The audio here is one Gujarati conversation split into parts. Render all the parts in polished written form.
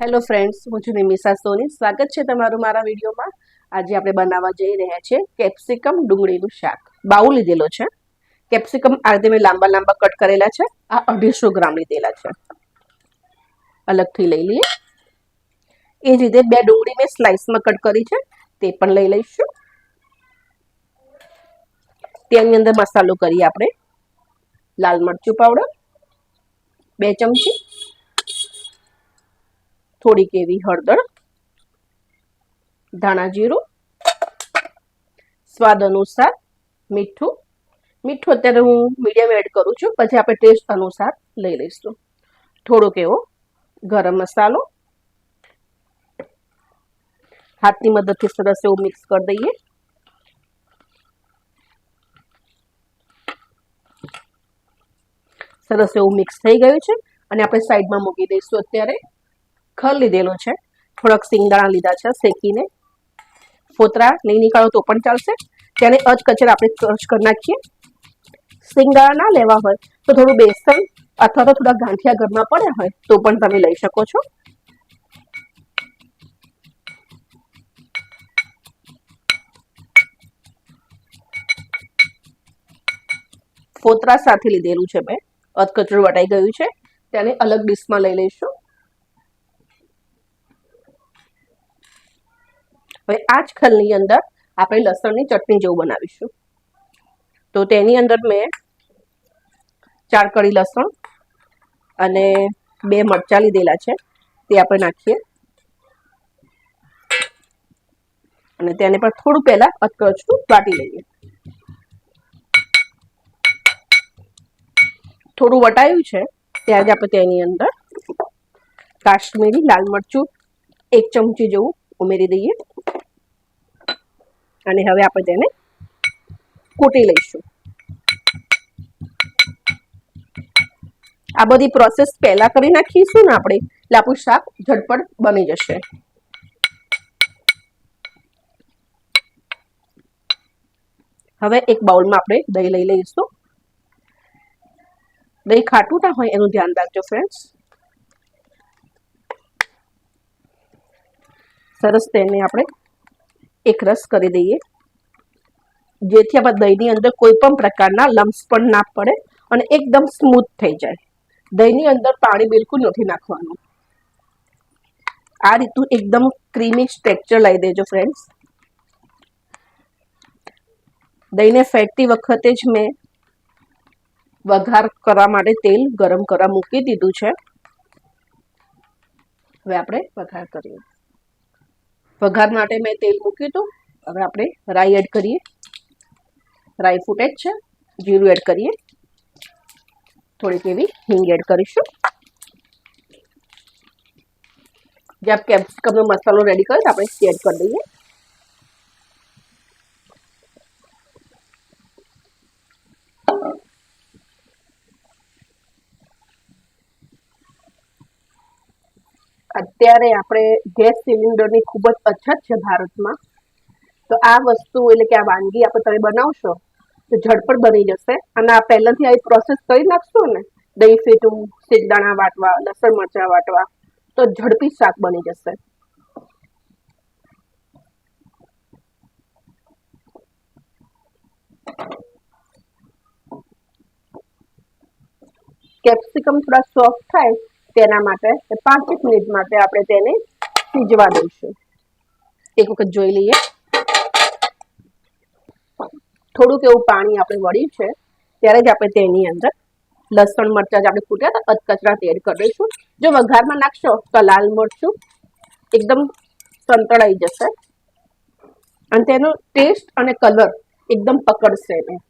હેલો ફ્રેન્ડ્સ, હું છું નિમિષા સોની. સ્વાગત છે તમારું મારા વિડીયોમાં. આજે આપણે બનાવવા જઈ રહ્યા છીએ કેપ્સિકમ ડુંગળીનું શાક. બાઉલ લીધેલો છે. કેપ્સિકમ આ રીતે મેં લાંબા લાંબા કટ કરેલા છે. આ 250 ગ્રામ લીધેલા છે. અલગથી લઈ લઈએ. એ જ રીતે 2 ડુંગળી મેં સ્લાઇસમાં કટ કરી છે, તે પણ લઈ લઈશું. તેની અંદર મસાલો કરીએ આપણે. લાલ મરચું પાવડર 2 ચમચી, થોડીક એવી હળદર, ધાણા જીરું, સ્વાદ અનુસાર મીઠું. મીઠું અત્યારે હું મીડિયમ એડ કરું છું, પછી આપણે ટેસ્ટ અનુસાર લઈ લઈશું. થોડોક એવો ગરમ મસાલો. હાથની મદદથી સરસ એવું મિક્સ કરી દઈએ. સરસ એવું મિક્સ થઈ ગયું છે અને આપણે સાઈડમાં મૂકી દઈશું. અત્યારે ખલ લીધેલો છે, થોડાક સિંગદાણા લીધા છે શેકીને. ફોતરા નહીં નીકાળો તો પણ ચાલશે. તેને અધકચરા આપણે ક્રશ કરી નાખીએ. સિંગદાણા ના લેવા હોય તો થોડું બેસન અથવા તો થોડા ગાંઠિયા ઘરમાં પડ્યા હોય તો પણ તમે લઈ શકો છો. ફોતરા સાથે લીધેલું છે મેં. અધકચરું વટાઈ ગયું છે, તેને અલગ ડીશમાં લઈ લઈશું. હવે આ જ ખલની અંદર આપણે લસણની ચટણી જેવું બનાવીશું. તો તેની અંદર મેં 4 કળી લસણ અને 2 મરચાં લીધેલા છે, તે આપણે નાખીએ અને તેને પણ થોડું પહેલા અધકચરું વાટી લઈએ. થોડું વટાયું છે ત્યારે જ આપણે તેની અંદર કાશ્મીરી લાલ મરચું 1 ચમચી જેવું ઉમેરી દઈએ અને હવે આપણે તેને કૂટી લઈશું. આ બધી પ્રોસેસ પહેલા કરી નાખીશું ને આપણે, એટલે આપણું શાક ઝટપટ બની જશે. હવે એક બાઉલમાં આપણે દહીં લઈ લઈશું. દહીં ખાટું ના હોય એનું ધ્યાન રાખજો ફ્રેન્ડ્સ. સરસ તેને આપણે એક રસ કરી દઈએ, જેથી આપણે દહીંની અંદર કોઈ પણ પ્રકારના લમ્સ પણ ના પડે અને એકદમ સ્મૂથ થઈ જાય. દહીંની અંદર પાણી બિલકુલ નથી નાખવાનું. આ રીતનું એકદમ ક્રીમી ટેક્સચર લાવી દેજો ફ્રેન્ડ્સ. દહીંને ફેટતી વખતે જ મેં વઘાર કરવા માટે તેલ ગરમ કરવા મૂકી દીધું છે. હવે આપણે વઘાર કરીએ. વઘાર માટે મેં તેલ મૂક્યું હતું. હવે આપણે રાઈ એડ કરીએ. રાઈ ફૂટે જ છે. જીરું એડ કરીએ. થોડીક એવી હિંગ એડ કરીશું. જે કેપ્સિકમનો મસાલો રેડી કર્યો આપણે એડ કરી દઈએ. અત્યારે આપણે ગેસ સિલિન્ડરની ખૂબ જ અછત છે ભારતમાં. તો આ વસ્તુ એટલે કે આ વાનગી આપણે તમે બનાવશો તો ઝડપટ બની જશે. અને આ પહેલાંથી આવી પ્રોસેસ કરી નાખશો ને, દહીં ફેટવું, સિંગદાણા વાટવા, લસણ મરચાં વાટવા, તો ઝડપી શાક બની જશે. કેપ્સિકમ થોડા સોફ્ટ થાય તેના માટે 5 મિનિટ માટે આપણે તેને સિજવા દઈશું. એક વખત જોઈ લઈએ. થોડુંક એવું પાણી આપણે વળ્યું છે ત્યારે જ આપણે તેની અંદર લસણ મરચાં જે આપણે ફૂટ્યા હતા અધકચરા એડ કરી દઈશું. જો વઘારમાં નાખશો તો લાલ મરચું એકદમ સંતળાઈ જશે અને તેનો ટેસ્ટ અને કલર એકદમ પકડશે નહીં.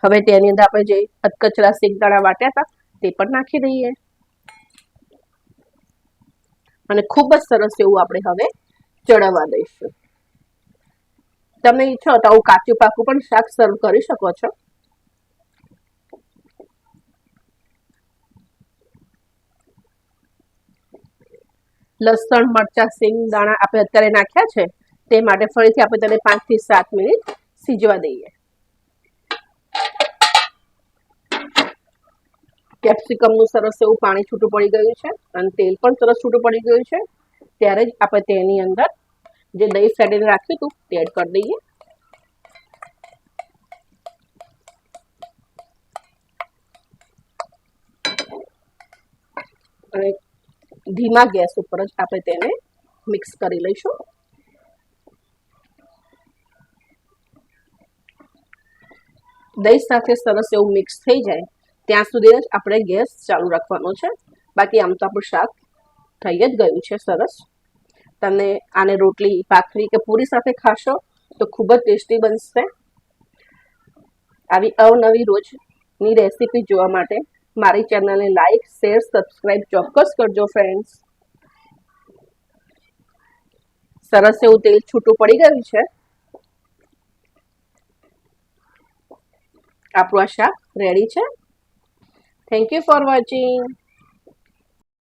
હવે તેની અંદર આપણે જે અધકચરા સિંગદાણા વાટ્યા હતા તે પણ નાખી દઈએ અને ખૂબ જ સરસ એવું આપણે હવે ચડવવા દઈશું. તમે ઈચ્છો તો આવું કાચું પાકું પણ શાક સર્વ કરી શકો છો. લસણ મરચાં સિંગદાણા આપણે અત્યારે નાખ્યા છે તે માટે ફરીથી આપણે તેને 5 થી 7 મિનિટ સિજવા દઈએ. કેપ્સિકમનું સરસ એવું પાણી છૂટું પડી ગયું છે અને તેલ પણ સરસ છૂટું પડી ગયું છે. ત્યારે જ આપણે તેની અંદર જે દહીં ફેટીને રાખ્યું હતું તે એડ કરી દઈએ. અને ધીમા ગેસ ઉપર જ આપણે તેને મિક્સ કરી લઈશું. દહીં સાથે સરસ એવું મિક્સ થઈ જાય ત્યાં સુધી જ આપણે ગેસ ચાલુ રાખવાનો છે. બાકી આમ તો આપણું શાક થઈ જ ગયું છે સરસ. તમે આને રોટલી, ભાખરી કે પૂરી સાથે ખાશો તો ખૂબ જ ટેસ્ટી બનશે. આવી અવનવી રોજની રેસીપી જોવા માટે મારી ચેનલને લાઈક, શેર, સબસ્ક્રાઈબ ચોક્કસ કરજો ફ્રેન્ડ્સ. સરસ એવું તેલ છૂટું પડી ગયું છે. આપણું આ શાક રેડી છે. Thank you for watching.